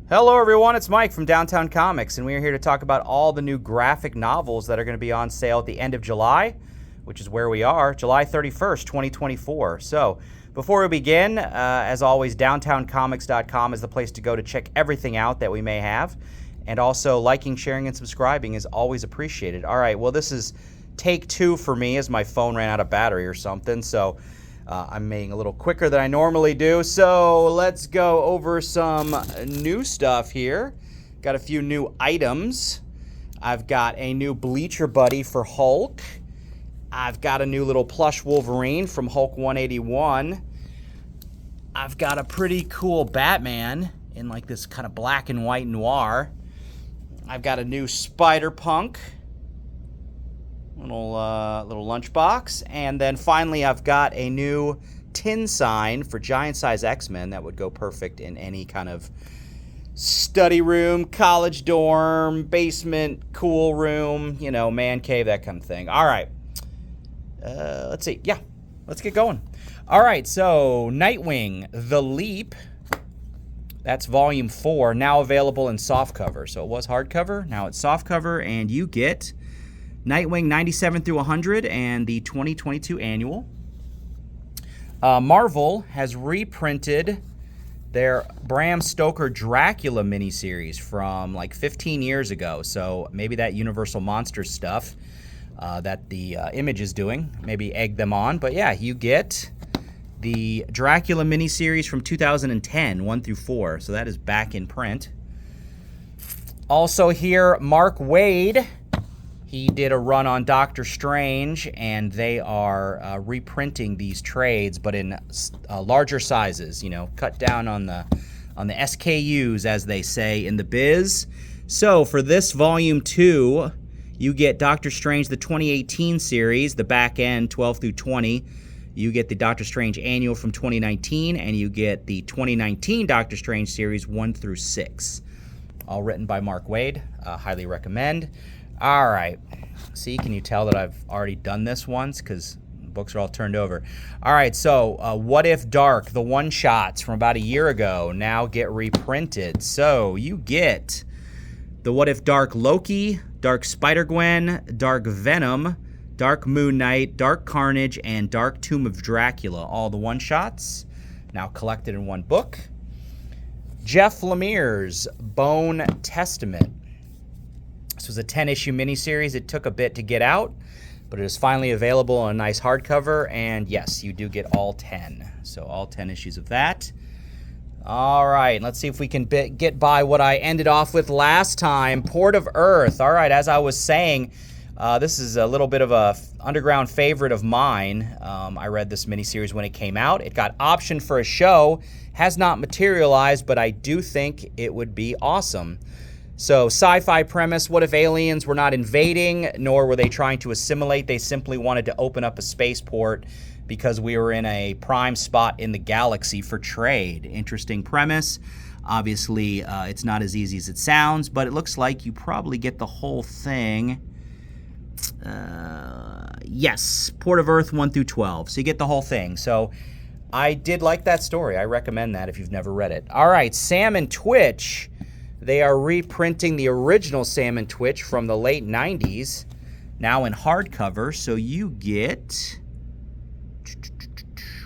Hello everyone, it's Mike from Downtown Comics, and we are here to talk about all the new graphic novels that are going to be on sale at the end of July, which is where we are, July 31st, 2024. So, before we begin, as always, downtowncomics.com is the place to go to check everything out that we may have, and also liking, sharing, and subscribing is always appreciated. All right, well, this is take two for me as my phone ran out of battery or something, so I'm making a little quicker than I normally do, so let's go over some new stuff here. Got a few new items. I've got a new Bleacher Buddy for Hulk. I've got a new little plush Wolverine from Hulk 181. I've got a pretty cool Batman in like this kind of black and white noir. I've got a new Spider-Punk. Little lunchbox, and then finally I've got a new tin sign for giant size X-Men that would go perfect in any kind of study room, college dorm, basement, cool room, you know, man cave, that kind of thing. All right, let's see. Yeah, let's get going. All right, so Nightwing, The Leap. That's volume 4, now available in softcover. So it was hardcover, now it's softcover, and you get Nightwing 97 through 100 and the 2022 annual. Marvel has reprinted their Bram Stoker Dracula miniseries from like 15 years ago. So maybe that Universal Monsters stuff that the Image is doing, maybe egg them on. But yeah, you get the Dracula miniseries from 2010, 1 through 4. So that is back in print. Also here, Mark Waid. He did a run on Doctor Strange, and they are reprinting these trades, but in larger sizes. You know, cut down on the SKUs, as they say in the biz. So for this volume 2, you get Doctor Strange, the 2018 series, the back end 12 through 20. You get the Doctor Strange annual from 2019, and you get the 2019 Doctor Strange series 1 through 6. All written by Mark Waid. Highly recommend. All right, see, can you tell that I've already done this once because books are all turned over? All right, so What If Dark, the one-shots from about a year ago, now get reprinted. So you get the What If Dark Loki, Dark Spider-Gwen, Dark Venom, Dark Moon Knight, Dark Carnage, and Dark Tomb of Dracula, all the one-shots, now collected in one book. Jeff Lemire's Bone Testament. This was a 10-issue miniseries. It took a bit to get out, but it is finally available on a nice hardcover, and yes, you do get all 10. So all 10 issues of that. All right, let's see if we can get by what I ended off with last time, Port of Earth. All right, as I was saying, this is a little bit of a underground favorite of mine. I read this miniseries when it came out. It got optioned for a show, has not materialized, but I do think it would be awesome. So, sci-fi premise, what if aliens were not invading, nor were they trying to assimilate? They simply wanted to open up a spaceport because we were in a prime spot in the galaxy for trade. Interesting premise. Obviously, it's not as easy as it sounds, but it looks like you probably get the whole thing. Yes, Port of Earth 1 through 12. So you get the whole thing. So I did like that story. I recommend that if you've never read it. All right, Sam and Twitch. They are reprinting the original Sam and Twitch from the late 90s, now in hardcover. So you get...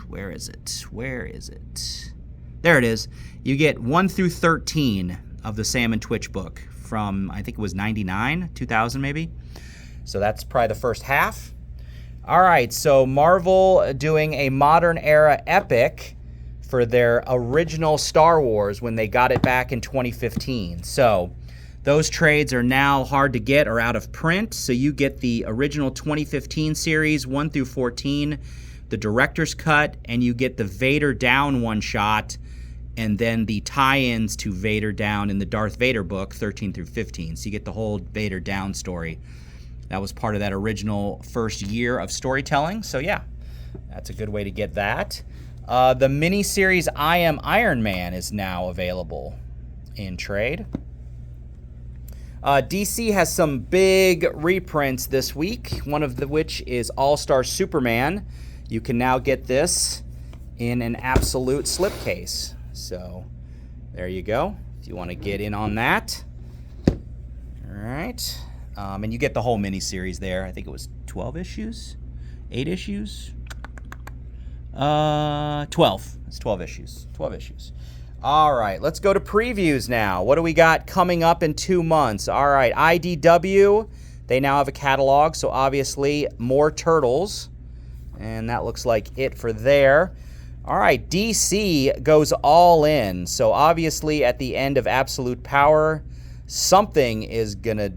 Where is it? Where is it? There it is. You get 1 through 13 of the Sam and Twitch book from, I think it was 99, 2000 maybe. So that's probably the first half. All right, so Marvel doing a modern era epic for their original Star Wars when they got it back in 2015. So those trades are now hard to get or out of print. So you get the original 2015 series 1 through 14, the director's cut, and you get the Vader Down one-shot, and then the tie-ins to Vader Down in the Darth Vader book 13 through 15. So you get the whole Vader Down story. That was part of that original first year of storytelling. So yeah, that's a good way to get that. The miniseries I Am Iron Man is now available in trade. DC has some big reprints this week, one of which is All-Star Superman. You can now get this in an absolute slipcase. So there you go. if you want to get in on that. All right. And you get the whole miniseries there. I think it was 12 issues? 8 issues? 12. It's 12 issues. 12 issues. All right, let's go to previews now. What do we got coming up in 2 months? All right, IDW, they now have a catalog, so obviously more Turtles. And that looks like it for there. All right, DC goes all in. So obviously at the end of Absolute Power, something is going to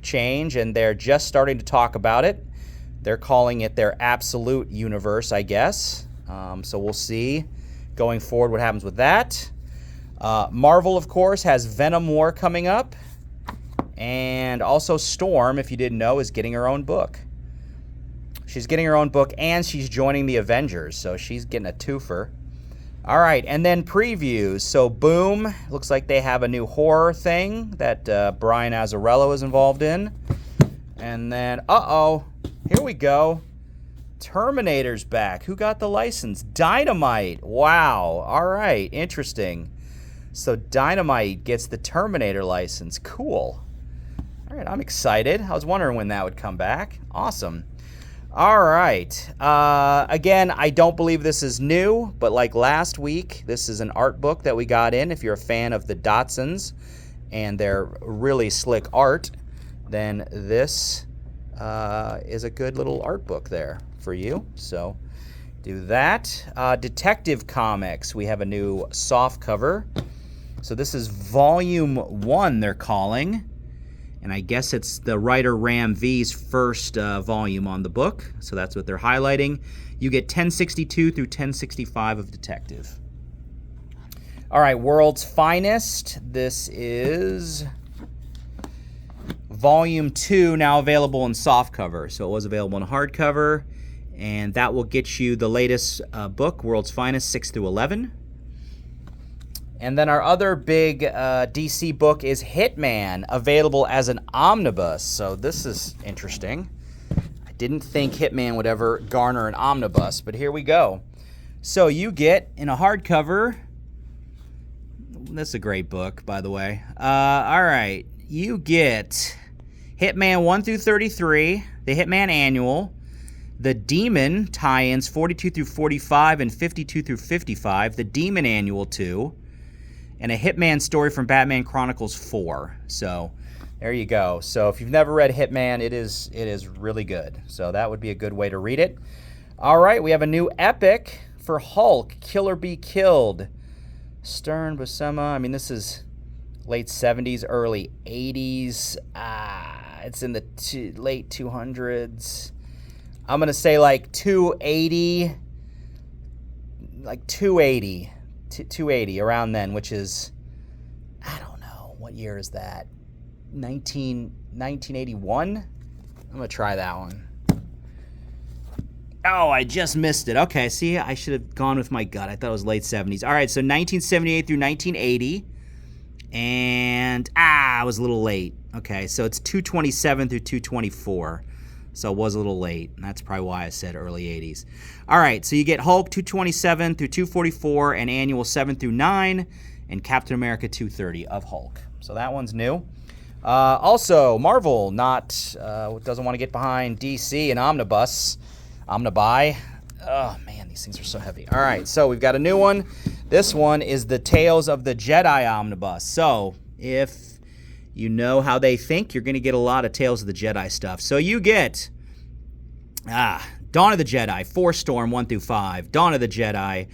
change, and they're just starting to talk about it. They're calling it their Absolute Universe, I guess. So we'll see going forward what happens with that. Marvel, of course, has Venom War coming up. And also Storm, if you didn't know, is getting her own book. She's getting her own book, and she's joining the Avengers, so she's getting a twofer. All right, and then previews. So Boom, looks like they have a new horror thing that Brian Azzarello is involved in. And then, here we go. Terminator's back. Who got the license? Dynamite. Wow. All right, interesting. So Dynamite gets the Terminator license. Cool. All right, I'm excited. I was wondering when that would come back. Awesome. All right. Again, I don't believe this is new, but like last week, this is an art book that we got in. If you're a fan of the Dotsons and their really slick art, then this is a good little art book there for you. So do that. Detective Comics, we have a new soft cover. So this is volume 1, they're calling. And I guess it's the writer Ram V's first volume on the book. So that's what they're highlighting. You get 1062 through 1065 of Detective. All right, World's Finest. This is volume 2, now available in softcover. So it was available in hardcover. And that will get you the latest book, World's Finest, 6 through 11. And then our other big DC book is Hitman, available as an omnibus. So this is interesting. I didn't think Hitman would ever garner an omnibus, but here we go. So you get, in a hardcover, this is a great book, by the way. All right, you get Hitman 1 through 33, the Hitman Annual, the Demon tie-ins 42 through 45 and 52 through 55, the Demon Annual 2, and a Hitman story from Batman Chronicles 4. So there you go. So if you've never read Hitman, it is really good. So that would be a good way to read it. All right, we have a new epic for Hulk, Kill or Be Killed. Stern Buscema. I mean, this is late 70s, early 80s. It's in the late 200s. I'm going to say like 280. Like 280. 280 around then, which is, I don't know, what year is that? 1981? I'm gonna try that one. Oh, I just missed it. Okay, see, I should have gone with my gut. I thought it was late 70s. All right, so 1978 through 1980, and I was a little late. Okay, so it's 227 through 224. So it was a little late, and that's probably why I said early 80s. All right, so you get Hulk 227 through 244, and Annual 7 through 9, and Captain America 230 of Hulk. So that one's new. Also, Marvel doesn't want to get behind DC and Omnibuy. Oh, man, these things are so heavy. All right, so we've got a new one. This one is the Tales of the Jedi Omnibus. So if you know how they think, you're going to get a lot of Tales of the Jedi stuff. So you get Dawn of the Jedi, Force Storm 1 through 5, Dawn of the Jedi,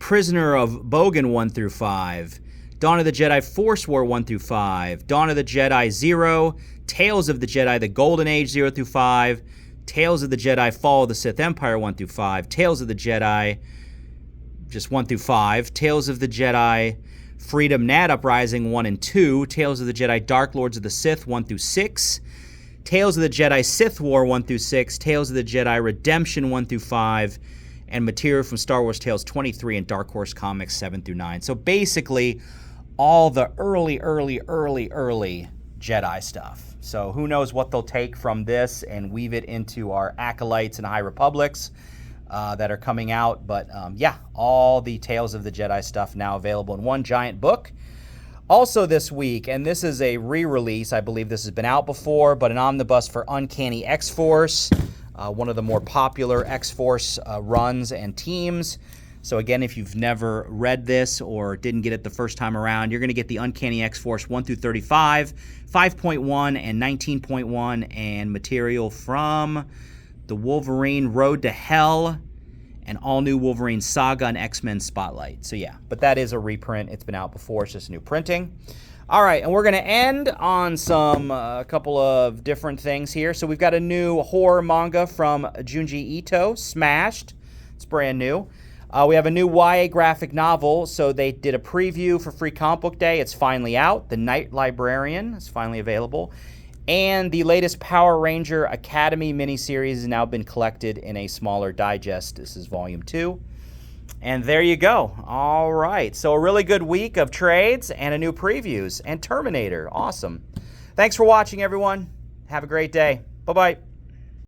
Prisoner of Bogan 1 through 5, Dawn of the Jedi Force War 1 through 5, Dawn of the Jedi 0, Tales of the Jedi The Golden Age 0 through 5, Tales of the Jedi Fall of the Sith Empire 1 through 5, Tales of the Jedi just 1 through 5, Tales of the Jedi Freedom Nad Uprising 1 and 2, Tales of the Jedi Dark Lords of the Sith 1 through 6, Tales of the Jedi Sith War 1 through 6, Tales of the Jedi Redemption 1 through 5, and material from Star Wars Tales 23 and Dark Horse Comics 7 through 9. So basically, all the early Jedi stuff. So who knows what they'll take from this and weave it into our Acolytes and High Republics that are coming out. But yeah, all the Tales of the Jedi stuff now available in one giant book. Also this week, and this is a re-release, I believe this has been out before, but an omnibus for Uncanny X-Force, one of the more popular X-Force runs and teams. So again, if you've never read this or didn't get it the first time around, you're going to get the Uncanny X-Force 1 through 35, 5.1 and 19.1, and material from the Wolverine Road to Hell and all-new Wolverine Saga and X-Men Spotlight. So yeah, but that is a reprint. It's been out before. It's just a new printing. All right, and we're going to end on some a couple of different things here. So we've got a new horror manga from Junji Ito, Smashed. It's brand new. We have a new YA graphic novel, so they did a preview for Free Comic Book Day. It's finally out. The Night Librarian is finally available. And the latest Power Ranger Academy miniseries has now been collected in a smaller digest. This is Volume 2. And there you go. All right. So a really good week of trades and a new previews. And Terminator. Awesome. Thanks for watching, everyone. Have a great day. Bye-bye.